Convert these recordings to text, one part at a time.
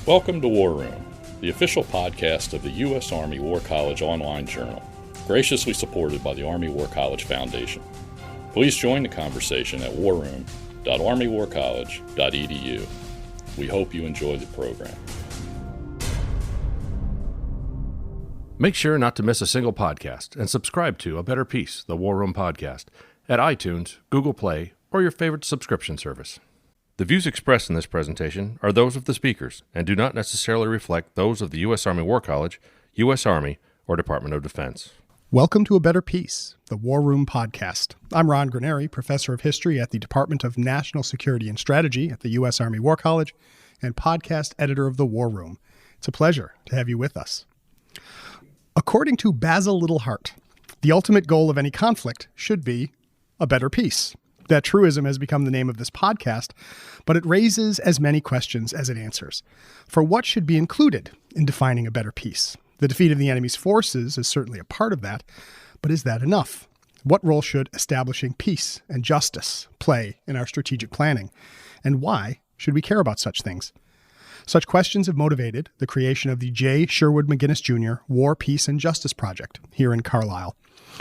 Welcome to War Room, the official podcast of the U.S. Army War College online journal, graciously supported by the Army War College Foundation. Please join the conversation at warroom.armywarcollege.edu. We hope you enjoy the program. Make sure not to miss a single podcast and subscribe to A Better Peace, the War Room podcast, at iTunes, Google Play, or your favorite subscription service. The views expressed in this presentation are those of the speakers and do not necessarily reflect those of the U.S. Army War College, U.S. Army, or Department of Defense. Welcome to A Better Peace, the War Room podcast. I'm Ron Granieri, Professor of History at the Department of National Security and Strategy at the U.S. Army War College and podcast editor of the War Room. It's a pleasure to have you with us. According to Basil Littlehart, the ultimate goal of any conflict should be a better peace. That truism has become the name of this podcast, but it raises as many questions as it answers. For what should be included in defining a better peace? The defeat of the enemy's forces is certainly a part of that, but is that enough? What role should establishing peace and justice play in our strategic planning? And why should we care about such things? Such questions have motivated the creation of the J. Sherwood McGinnis Jr. War, Peace, and Justice Project here in Carlisle.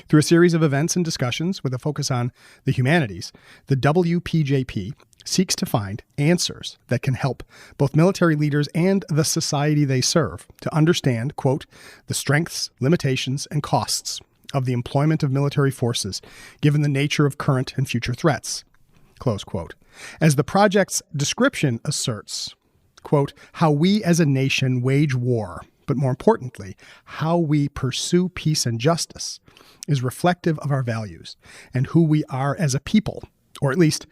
Through a series of events and discussions with a focus on the humanities, the WPJP seeks to find answers that can help both military leaders and the society they serve to understand, quote, the strengths, limitations, and costs of the employment of military forces, given the nature of current and future threats, close quote. As the project's description asserts, quote, how we as a nation wage war, but more importantly, how we pursue peace and justice is reflective of our values and who we are as a people, or at least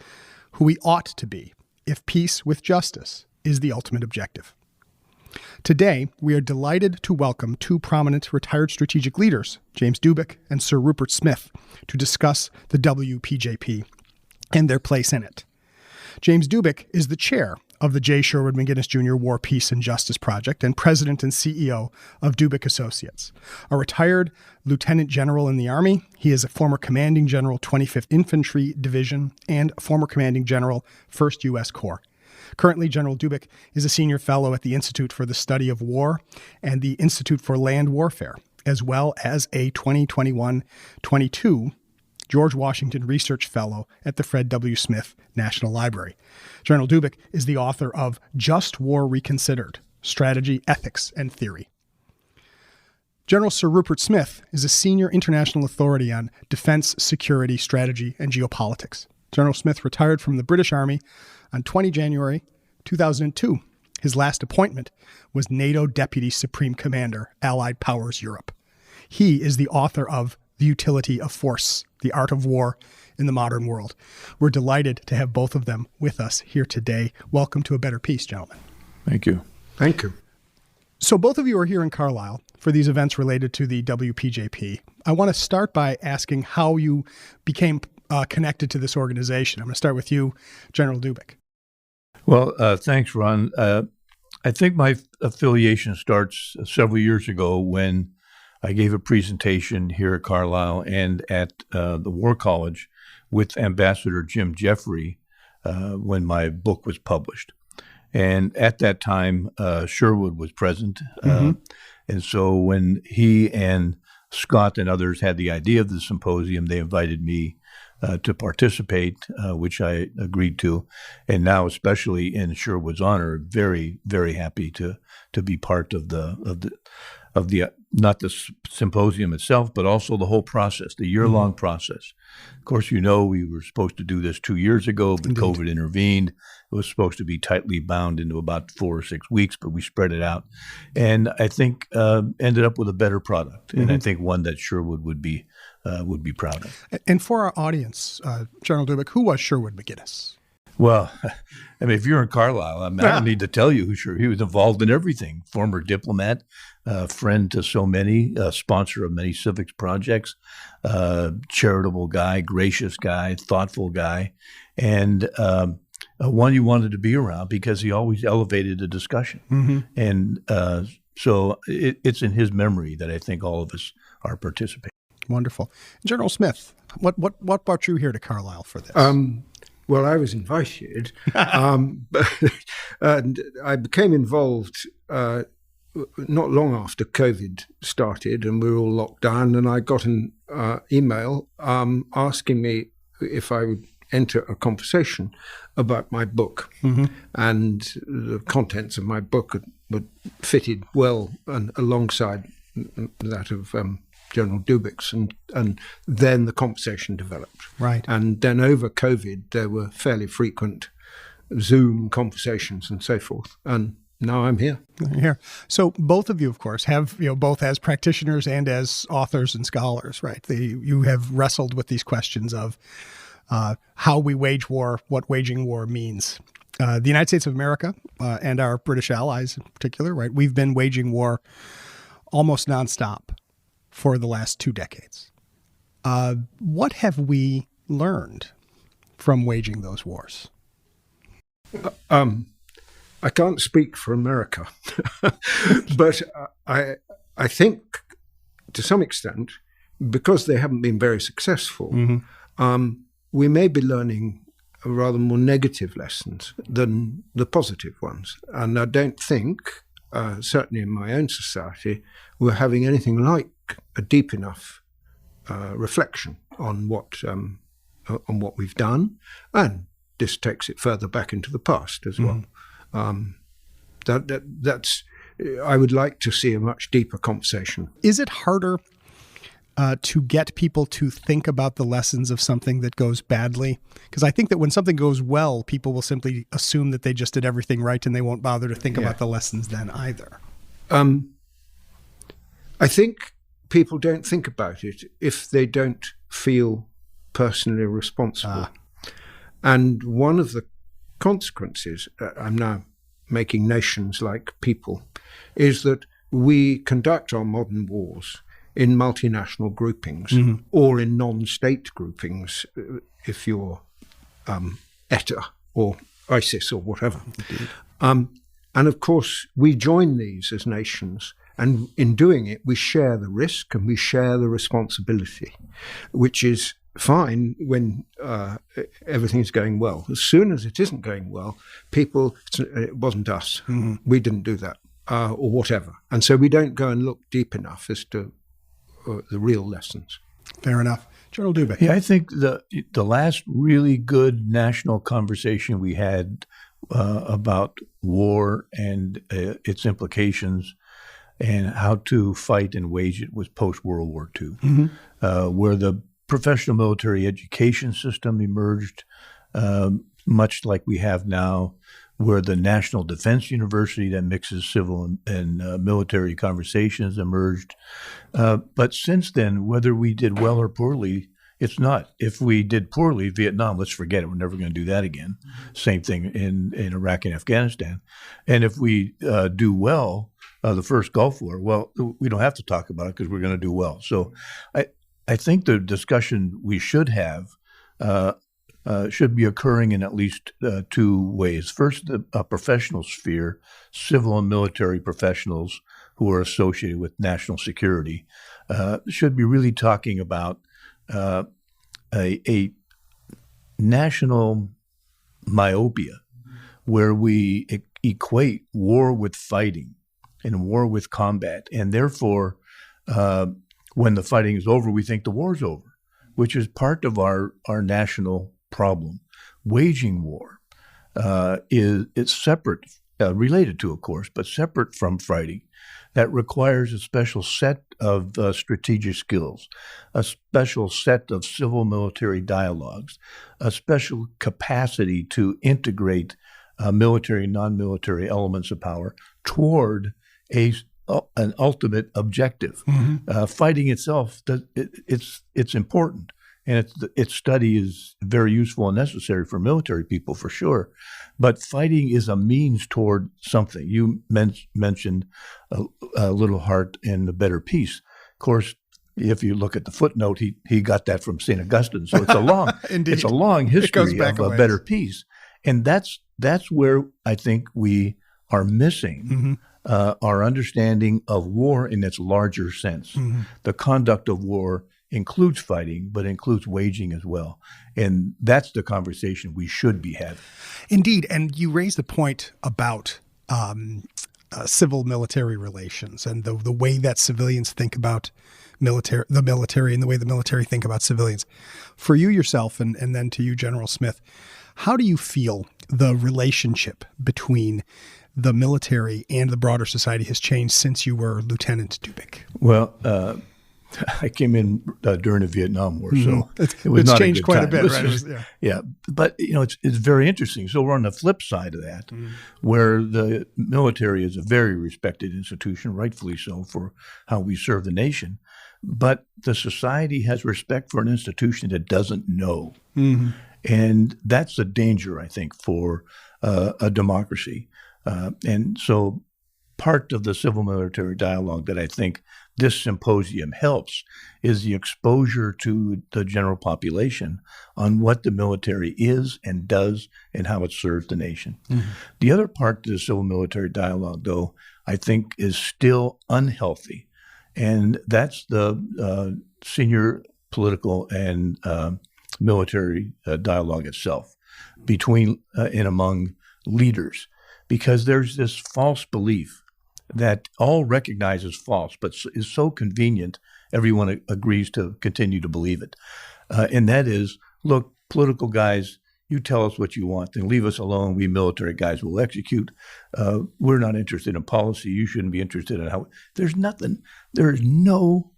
who we ought to be, if peace with justice is the ultimate objective. Today, we are delighted to welcome two prominent retired strategic leaders, James Dubik and Sir Rupert Smith, to discuss the WPJP and their place in it. James Dubik is the chair of the J. Sherwood McGinnis Jr. War, Peace, and Justice Project and president and CEO of Dubik Associates. A retired lieutenant general in the Army, he is a former commanding general, 25th Infantry Division, and former commanding general, 1st U.S. Corps. Currently, General Dubik is a senior fellow at the Institute for the Study of War and the Institute for Land Warfare, as well as a 2021-22 George Washington Research Fellow at the Fred W. Smith National Library. General Dubik is the author of Just War Reconsidered: Strategy, Ethics, and Theory. General Sir Rupert Smith is a senior international authority on defense, security, strategy, and geopolitics. General Smith retired from the British Army on 20 January 2002. His last appointment was NATO Deputy Supreme Commander, Allied Powers Europe. He is the author of The Utility of Force: The Art of War in the Modern World. We're delighted to have both of them with us here today. Welcome to A Better Peace, gentlemen. Thank you. Thank you. So both of you are here in Carlisle for these events related to the WPJP. I want to start by asking how you became connected to this organization. I'm going to start with you, General Dubik. Well, thanks, Ron. I think my affiliation starts several years ago when I gave a presentation here at Carlisle and at the War College with Ambassador Jim Jeffrey when my book was published. And at that time, Sherwood was present. And so when he and Scott and others had the idea of the symposium, they invited me to participate, which I agreed to. And now, especially in Sherwood's honor, very, very happy to be part of the not the symposium itself, but also the whole process, the year-long process. Of course, you know, we were supposed to do this 2 years ago, but Indeed. COVID intervened. It was supposed to be tightly bound into about 4 or 6 weeks, but we spread it out. And I think ended up with a better product, and I think one that Sherwood would be proud of. And for our audience, General Dubik, who was Sherwood McGinnis? Well, I mean, if you're in Carlisle, I don't need to tell you who he was involved in everything. Former diplomat, friend to so many, sponsor of many civics projects, charitable guy, gracious guy, thoughtful guy, and one you wanted to be around because he always elevated the discussion. And so it's in his memory that I think all of us are participating. Wonderful. General Smith, what brought you here to Carlisle for this? Well, I was invited, and I became involved not long after COVID started, and we were all locked down. And I got an email asking me if I would enter a conversation about my book, and the contents of my book were fitted well alongside that of General Dubik's, and then the conversation developed. Right. And then over COVID, there were fairly frequent Zoom conversations and so forth. And now I'm here. Here. So both of you, of course, have, both as practitioners and as authors and scholars, right? You have wrestled with these questions of how we wage war, what waging war means. The United States of America and our British allies in particular, right? We've been waging war almost nonstop for the last 2 decades. What have we learned from waging those wars? I can't speak for America, but I think to some extent, because they haven't been very successful, we may be learning rather more negative lessons than the positive ones. And I don't think, certainly in my own society, we're having anything like a deep enough reflection on what we've done, and this takes it further back into the past as well. That's I would like to see a much deeper conversation. Is it harder to get people to think about the lessons of something that goes badly? Because I think that when something goes well, people will simply assume that they just did everything right, and they won't bother to think about the lessons then either. I think people don't think about it if they don't feel personally responsible. And one of the consequences, I'm now making nations like people, is that we conduct our modern wars in multinational groupings or in non-state groupings, if you're ETA or ISIS or whatever. And of course, we join these as nations, and in doing it, we share the risk and we share the responsibility, which is fine when everything's going well. As soon as it isn't going well, people, it wasn't us, we didn't do that, or whatever. And so we don't go and look deep enough as to the real lessons. Fair enough. General Dubik. Yeah, I think the last really good national conversation we had about war and its implications and how to fight and wage it was post-World War II, where the professional military education system emerged, much like we have now, where the National Defense University that mixes civil and military conversations emerged. But since then, whether we did well or poorly, it's not. If we did poorly, Vietnam, let's forget it. We're never going to do that again. Same thing in Iraq and Afghanistan. And if we do well, the first Gulf War, well, we don't have to talk about it because we're going to do well. So I think the discussion we should have should be occurring in at least 2 ways. First, the professional sphere, civil and military professionals who are associated with national security, should be really talking about a national myopia where we equate war with fighting and war with combat. And therefore, when the fighting is over, we think the war's over, which is part of our national problem. Waging war is separate, related to, of course, but separate from fighting. That requires a special set of strategic skills, a special set of civil-military dialogues, a special capacity to integrate military and non-military elements of power toward an ultimate objective. Fighting itself, it's important. And its study is very useful and necessary for military people, for sure. But fighting is a means toward something. You mentioned a little heart and a better peace. Of course, if you look at the footnote, he got that from St. Augustine. So it's a long, it's a long history of a better peace. And that's where I think we are missing our understanding of war in its larger sense, the conduct of war includes fighting, but includes waging as well. And that's the conversation we should be having. Indeed. And you raised the point about civil-military relations and the way that civilians think about the military and the way the military think about civilians. For you yourself, and then to you, General Smith, how do you feel the relationship between the military and the broader society has changed since you were Lieutenant Dubik? Well, I came in during the Vietnam War, so it was it's not changed a good quite time. a bit, right? Yeah, but it's very interesting. So we're on the flip side of that, where the military is a very respected institution, rightfully so, for how we serve the nation. But the society has respect for an institution that doesn't know, and that's a danger, I think, for a democracy. And so part of the civil-military dialogue that I think this symposium helps is the exposure to the general population on what the military is and does and how it serves the nation. The other part of the civil-military dialogue, though, I think is still unhealthy, and that's the senior political and military dialogue itself between and among leaders, because there's this false belief that all recognize as false, but is so convenient, everyone agrees to continue to believe it. And that is, look, political guys, you tell us what you want, then leave us alone. We military guys will execute. We're not interested in policy. You shouldn't be interested in how. There is no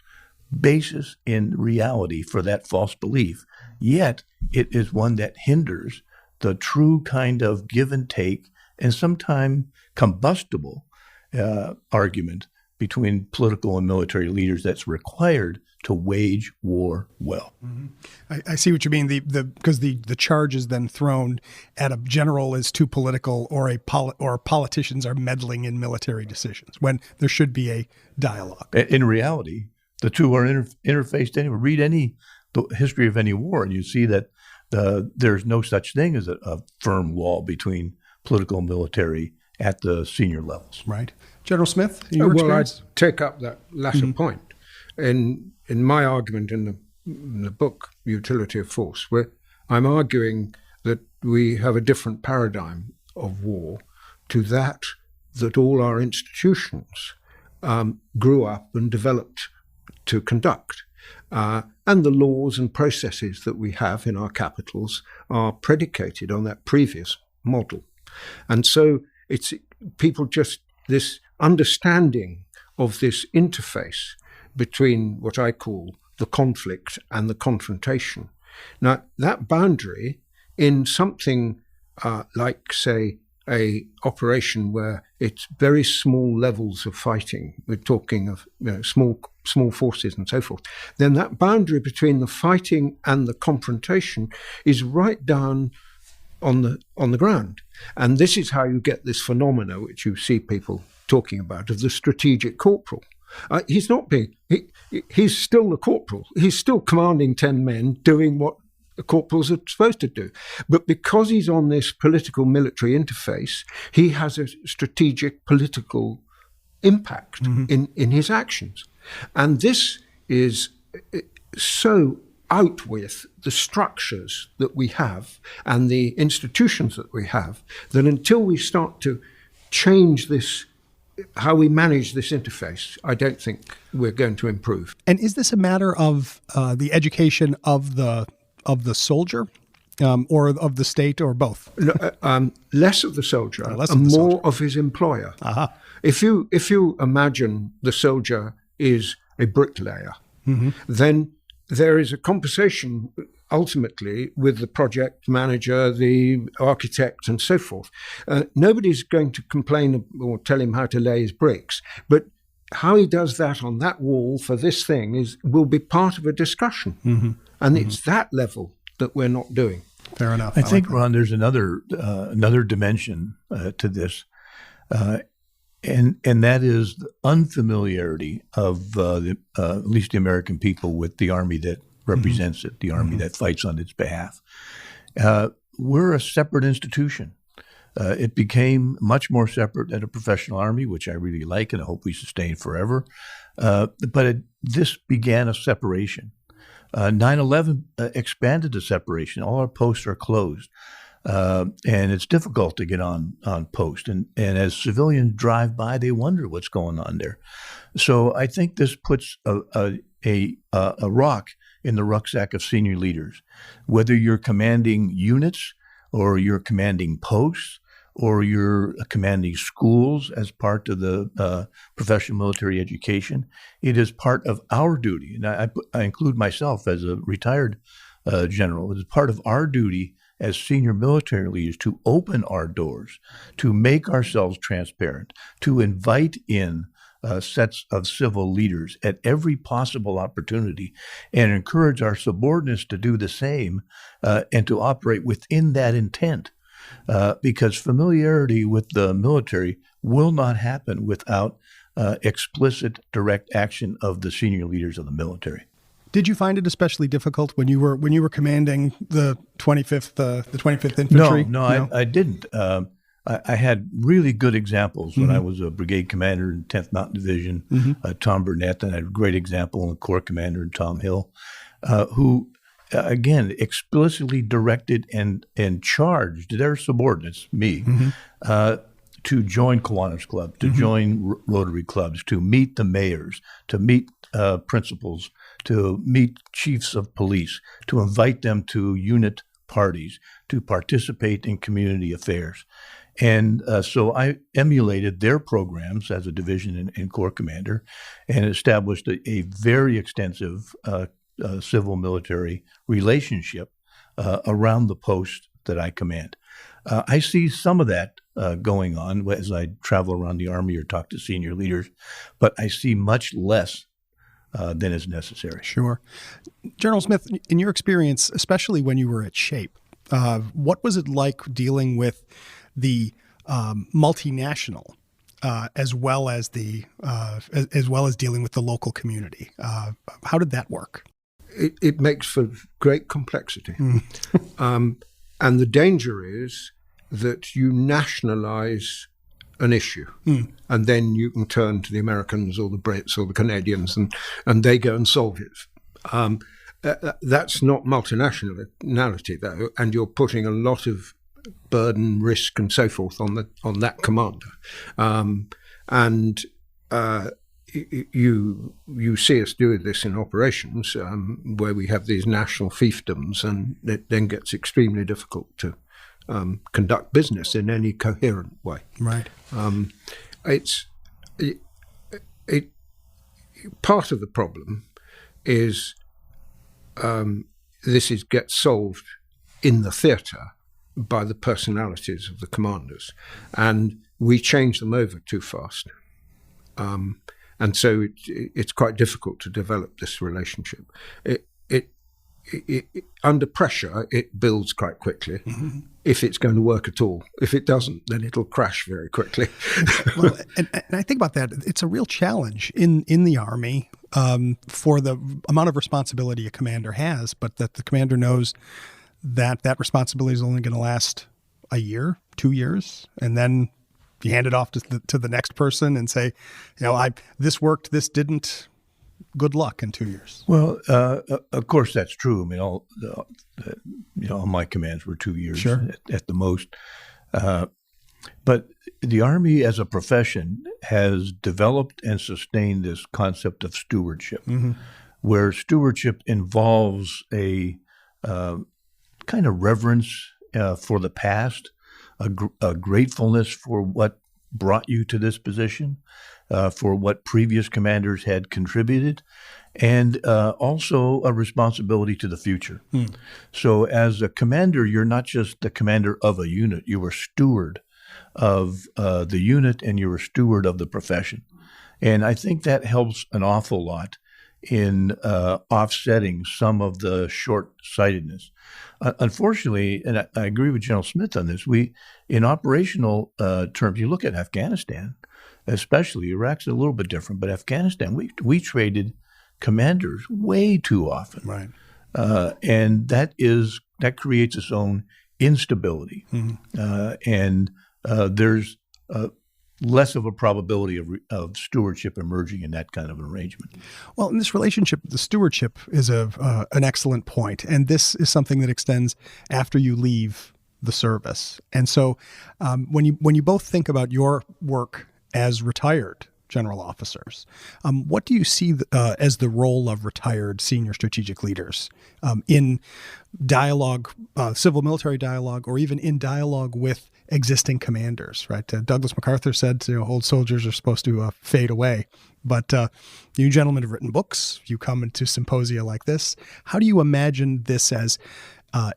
basis in reality for that false belief. Yet it is one that hinders the true kind of give and take and sometimes combustible argument between political and military leaders that's required to wage war well. I see what you mean. Because the charge is then thrown at a general is too political, or politicians are meddling in military decisions when there should be a dialogue. In reality, the two are interfaced anyway. Read the history of any war, and you see that there's no such thing as a firm wall between political and military at the senior levels. Right. General Smith, your experience? I'd take up that latter point. In my argument in the book, Utility of Force, where I'm arguing that we have a different paradigm of war to that all our institutions grew up and developed to conduct. And the laws and processes that we have in our capitals are predicated on that previous model. And so it's this understanding of this interface between what I call the conflict and the confrontation. Now, that boundary in something like, say, a operation where it's very small levels of fighting, we're talking of small forces and so forth, then that boundary between the fighting and the confrontation is right down on the ground. And this is how you get this phenomena which you see people talking about of the strategic corporal. He's still the corporal. He's still commanding 10 men doing what the corporals are supposed to do. But because he's on this political military interface, he has a strategic political impact in his actions. And this is so out with the structures that we have and the institutions that we have, that until we start to change this, how we manage this interface, I don't think we're going to improve. And is this a matter of the education of the soldier, or of the state, or both? Less of the soldier, and more of his employer. If you imagine the soldier is a bricklayer, then there is a conversation ultimately with the project manager, the architect, and so forth. Nobody's going to complain or tell him how to lay his bricks, but how he does that on that wall for this thing will be part of a discussion. And it's that level that we're not doing. Fair enough. I think, Ron, there's another dimension to this, and that is the unfamiliarity of at least the American people with the Army that represents it, the Army that fights on its behalf. We're a separate institution. It became much more separate than a professional Army, which I really like and I hope we sustain forever. But this began a separation. 9/11 expanded the separation. All our posts are closed. And it's difficult to get on post. And as civilians drive by, they wonder what's going on there. So I think this puts a rock in the rucksack of senior leaders. Whether you're commanding units or you're commanding posts or you're commanding schools as part of the professional military education, it is part of our duty. And I include myself as a retired general. It is part of our duty as senior military leaders to open our doors, to make ourselves transparent, to invite in sets of civil leaders at every possible opportunity and encourage our subordinates to do the same and to operate within that intent. Because familiarity with the military will not happen without explicit direct action of the senior leaders of the military. Did you find it especially difficult when you were commanding the 25th Infantry? No, I didn't. I had really good examples when I was a brigade commander in 10th Mountain Division, Tom Burnett, and I had a great example in Corps commander in Tom Hill, who, again, explicitly directed and charged their subordinates, me, to join Kiwanis Club, to join Rotary clubs, to meet the mayors, to meet principals, to meet chiefs of police, to invite them to unit parties, to participate in community affairs. And so I emulated their programs as a division and Corps commander and established a very extensive civil military relationship around the post that I command. I see some of that going on as I travel around the Army or talk to senior leaders, but I see much less than is necessary. Sure. General Smith, in your experience, especially when you were at SHAPE, what was it like dealing with the multinational as well as dealing with the local community? How did that work? It makes for great complexity. And the danger is that you nationalize an issue, and then you can turn to the Americans or the Brits or the Canadians, and they go and solve it. That's not multinationality, though, and you're putting a lot of burden, risk, and so forth on that commander. You see us do this in operations where we have these national fiefdoms, and it then gets extremely difficult to conduct business in any coherent way. Right. Part of the problem is gets solved in the theatre by the personalities of the commanders, and we change them over too fast. And so it's quite difficult to develop this relationship. Under pressure, it builds quite quickly, if it's going to work at all. If it doesn't, then it'll crash very quickly. Well, and I think about that. It's a real challenge in the Army for the amount of responsibility a commander has, but that the commander knows that responsibility is only going to last a year, 2 years, and then you hand it off to the next person and say, this worked, this didn't. Good luck in 2 years. Well, of course that's true. I mean, all my commands were 2 years at the most. But the Army as a profession has developed and sustained this concept of stewardship, where stewardship involves a kind of reverence for the past, a gratefulness for what brought you to this position, for what previous commanders had contributed, and also a responsibility to the future. So as a commander, you're not just the commander of a unit, you are steward of the unit and you're a steward of the profession. And I think that helps an awful lot in offsetting some of the short-sightedness. Unfortunately, and I agree with General Smith on this, in operational terms, you look at Afghanistan, especially, Iraq's a little bit different, but Afghanistan, we traded commanders way too often. Right. And that creates its own instability. And there's less of a probability of stewardship emerging in that kind of an arrangement. Well, in this relationship, the stewardship is an excellent point, and this is something that extends after you leave the service. And so, when you both think about your work as retired general officers, what do you see as the role of retired senior strategic leaders in dialogue, civil military dialogue, or even in dialogue with existing commanders, right? Douglas MacArthur said, old soldiers are supposed to fade away. But you gentlemen have written books. You come into symposia like this. How do you imagine this as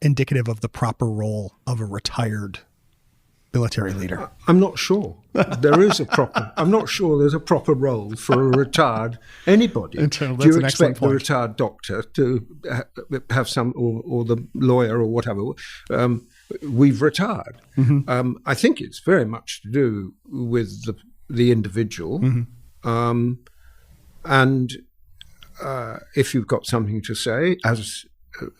indicative of the proper role of a retired military leader? I'm not sure there is a proper. I'm not sure there's a proper role for a retired anybody. Do you expect the retired doctor to have some, or the lawyer or whatever? We've retired. Mm-hmm. I think it's very much to do with the individual, mm-hmm. And if you've got something to say as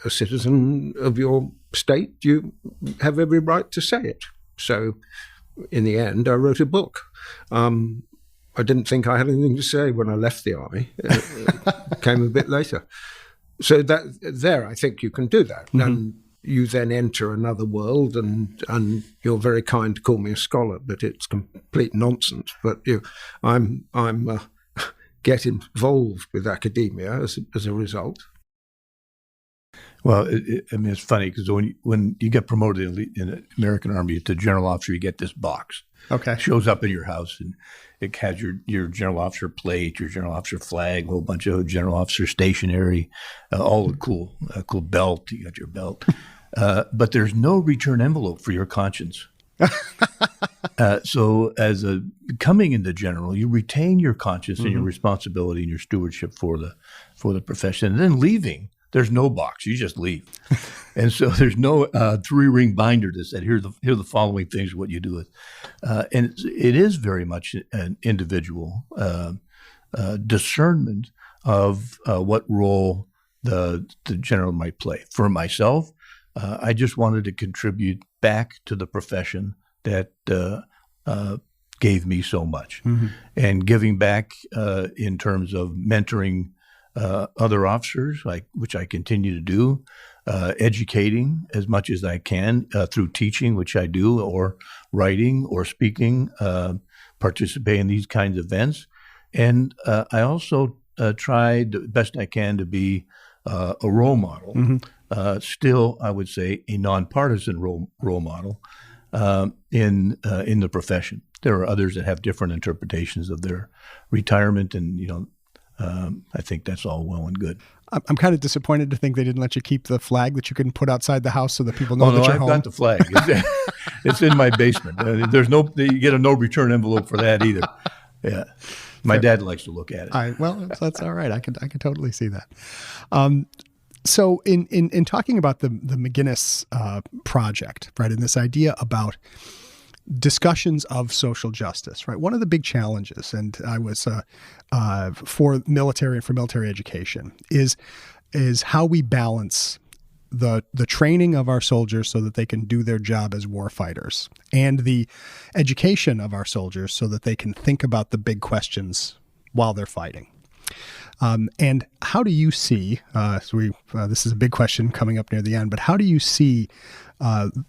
a citizen of your state, you have every right to say it. So, in the end, I wrote a book. I didn't think I had anything to say when I left the army. It came a bit later. So I think you can do that. Mm-hmm. And you then enter another world, and you're very kind to call me a scholar, but it's complete nonsense. But I'm get involved with academia as a result. Well, it's funny because when you get promoted in the American Army to general officer, you get this box. Okay. It shows up in your house, and it has your general officer plate, your general officer flag, a whole bunch of general officer stationery, all the cool belt. You got your belt. But there's no return envelope for your conscience. So as coming into general, you retain your conscience, mm-hmm. and your responsibility and your stewardship for the profession. And then leaving, there's no box. You just leave. And so there's no 3-ring binder that said, here are the following things, what you do with. And it is very much an individual discernment of what role the general might play. For myself, I just wanted to contribute back to the profession that gave me so much. Mm-hmm. And giving back in terms of mentoring other officers, which I continue to do, educating as much as I can through teaching, which I do, or writing or speaking, participate in these kinds of events. And I also try the best I can to be a role model. Mm-hmm. Still, I would say, a nonpartisan role model in the profession. There are others that have different interpretations of their retirement, and I think that's all well and good. I'm kind of disappointed to think they didn't let you keep the flag that you couldn't put outside the house so that people know that you're home. I've got the flag. It's in my basement. You get a no return envelope for that either. Yeah, my dad likes to look at it. Well, that's all right. I can totally see that. So in talking about the McGinnis project, right, and this idea about discussions of social justice, right? One of the big challenges, and I was for military and for military education, is how we balance the training of our soldiers so that they can do their job as war fighters, and the education of our soldiers so that they can think about the big questions while they're fighting. And how do you see, this is a big question coming up near the end, but how do you see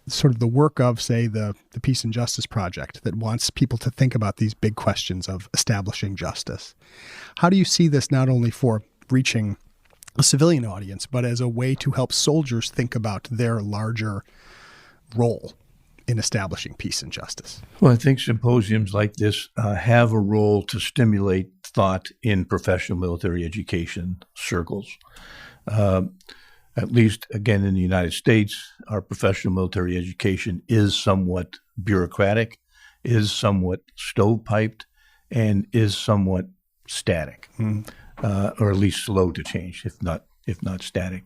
sort of the work of, say, the Peace and Justice Project that wants people to think about these big questions of establishing justice? How do you see this not only for reaching a civilian audience, but as a way to help soldiers think about their larger role in establishing peace and justice? Well, I think symposiums like this have a role to stimulate thought in professional military education circles. At least, again, in the United States, our professional military education is somewhat bureaucratic, is somewhat stovepiped, and is somewhat static, or at least slow to change, if not static.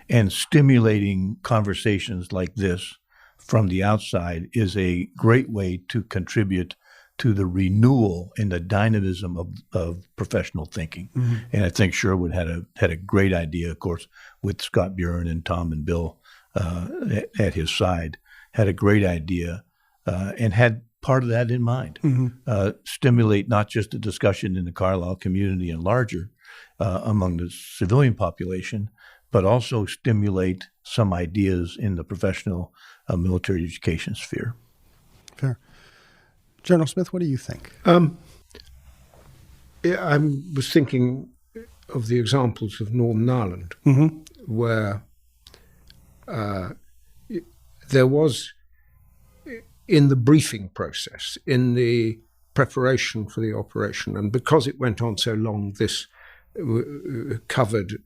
And stimulating conversations like this from the outside is a great way to contribute to the renewal and the dynamism of professional thinking. Mm-hmm. And I think Sherwood had a great idea, of course, with Scott Buren and Tom and Bill at his side, had a great idea and had part of that in mind. Stimulate not just a discussion in the Carlisle community and larger among the civilian population, but also stimulate some ideas in the professional military education sphere. Fair. General Smith, what do you think? I was thinking of the examples of Northern Ireland, where there was, in the briefing process, in the preparation for the operation, and because it went on so long, this covered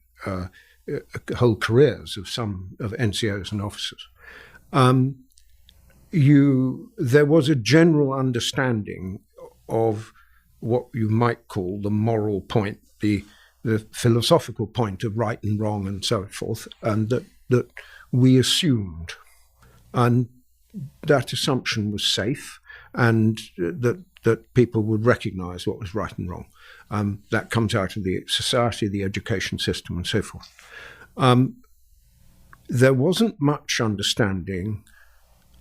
whole careers of some of NCOs and officers. There was a general understanding of what you might call the moral point, the philosophical point of right and wrong and so forth, and that we assumed. And that assumption was safe, and that people would recognize what was right and wrong. That comes out of the society, the education system, and so forth. There wasn't much understanding,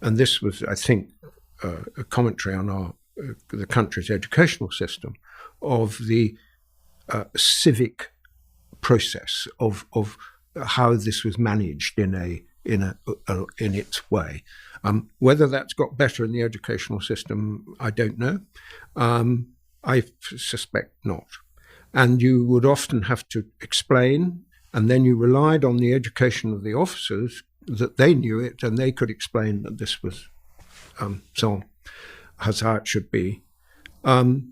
and this was, I think, a commentary on the country's educational system, of the civic process of how this was managed in its way. Whether that's got better in the educational system, I don't know. I suspect not. And you would often have to explain, and then you relied on the education of the officers, that they knew it and they could explain that this was so on, as how it should be. The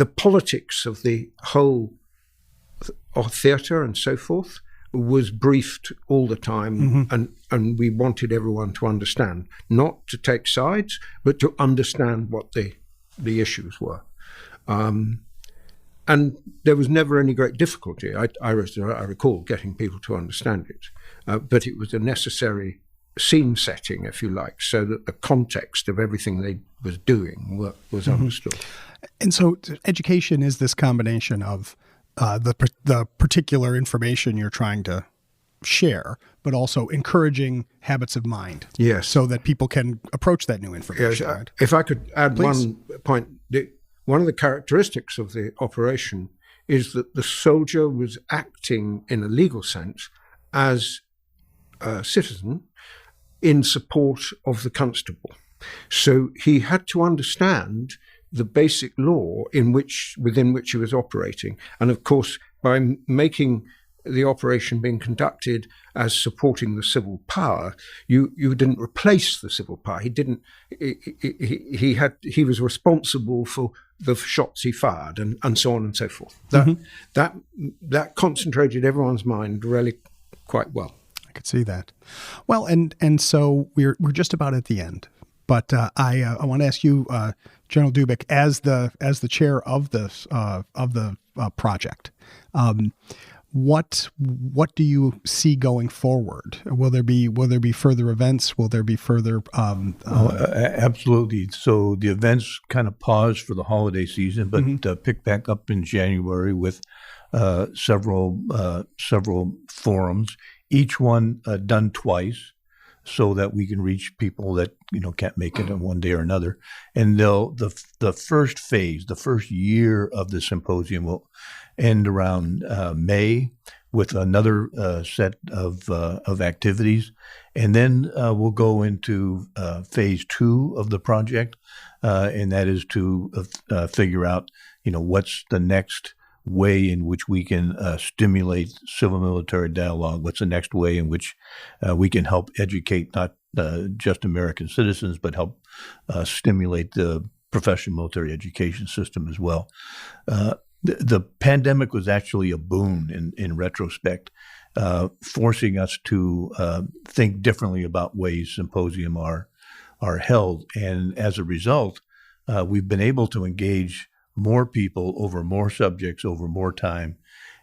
politics of the whole theatre and so forth was briefed all the time, and we wanted everyone to understand, not to take sides, but to understand what the issues were. And there was never any great difficulty. I recall getting people to understand it, but it was a necessary scene setting, if you like, so that the context of everything they was doing was understood. And so education is this combination of the particular information you're trying to share, but also encouraging habits of mind. Yes. So that people can approach that new information. Yes, right? if I could add Please. one point, one of the characteristics of the operation is that the soldier was acting in a legal sense as a citizen in support of the constable. So he had to understand the basic law within which he was operating. And of course, by making the operation being conducted as supporting the civil power, you didn't replace the civil power. He was responsible for the shots he fired and so on and so forth. That concentrated everyone's mind really quite well. I could see that. Well, and so we're just about at the end. But I want to ask you, General Dubik, as the chair of the project, what do you see going forward? Will there be further events? Will there be further? Absolutely. So the events kind of paused for the holiday season, but pick back up in January with several forums, each one done twice, so that we can reach people that can't make it on one day or another. And the first phase, the first year of the symposium will end around May with another set of activities, and then we'll go into phase 2 of the project, and that is to figure out what's the next way in which we can stimulate civil-military dialogue. What's the next way in which we can help educate not just American citizens, but help stimulate the professional military education system as well. The pandemic was actually a boon in retrospect, forcing us to think differently about ways symposium are held. And as a result, we've been able to engage more people over more subjects over more time.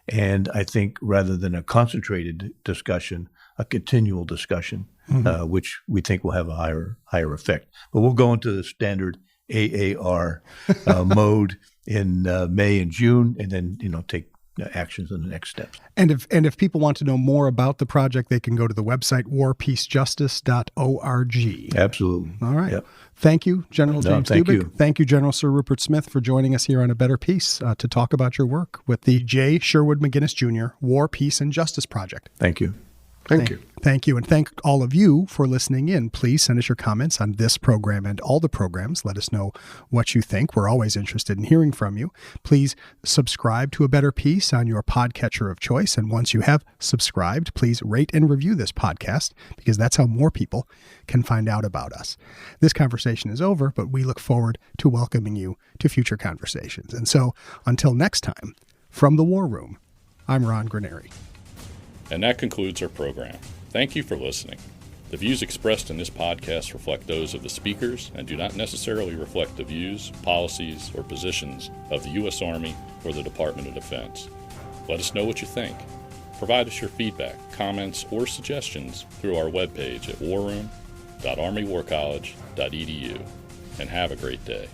And I think rather than a concentrated discussion, a continual discussion, which we think will have a higher effect. But we'll go into the standard AAR mode in May and June, and then take actions and the next steps. And if people want to know more about the project, they can go to the website warpeacejustice.org. Absolutely. All right. Yep. Thank you, General James thank Dubik. you. Thank you, General Sir Rupert Smith, for joining us here on A Better Peace to talk about your work with the J. Sherwood McGinnis Jr. War, Peace, and Justice Project. Thank you. Thank you. Thank you. And thank all of you for listening in. Please send us your comments on this program and all the programs. Let us know what you think. We're always interested in hearing from you. Please subscribe to A Better Peace on your podcatcher of choice. And once you have subscribed, please rate and review this podcast, because that's how more people can find out about us. This conversation is over, but we look forward to welcoming you to future conversations. And so until next time, from the War Room, I'm Ron Granieri. And that concludes our program. Thank you for listening. The views expressed in this podcast reflect those of the speakers and do not necessarily reflect the views, policies, or positions of the U.S. Army or the Department of Defense. Let us know what you think. Provide us your feedback, comments, or suggestions through our webpage at warroom.armywarcollege.edu. And have a great day.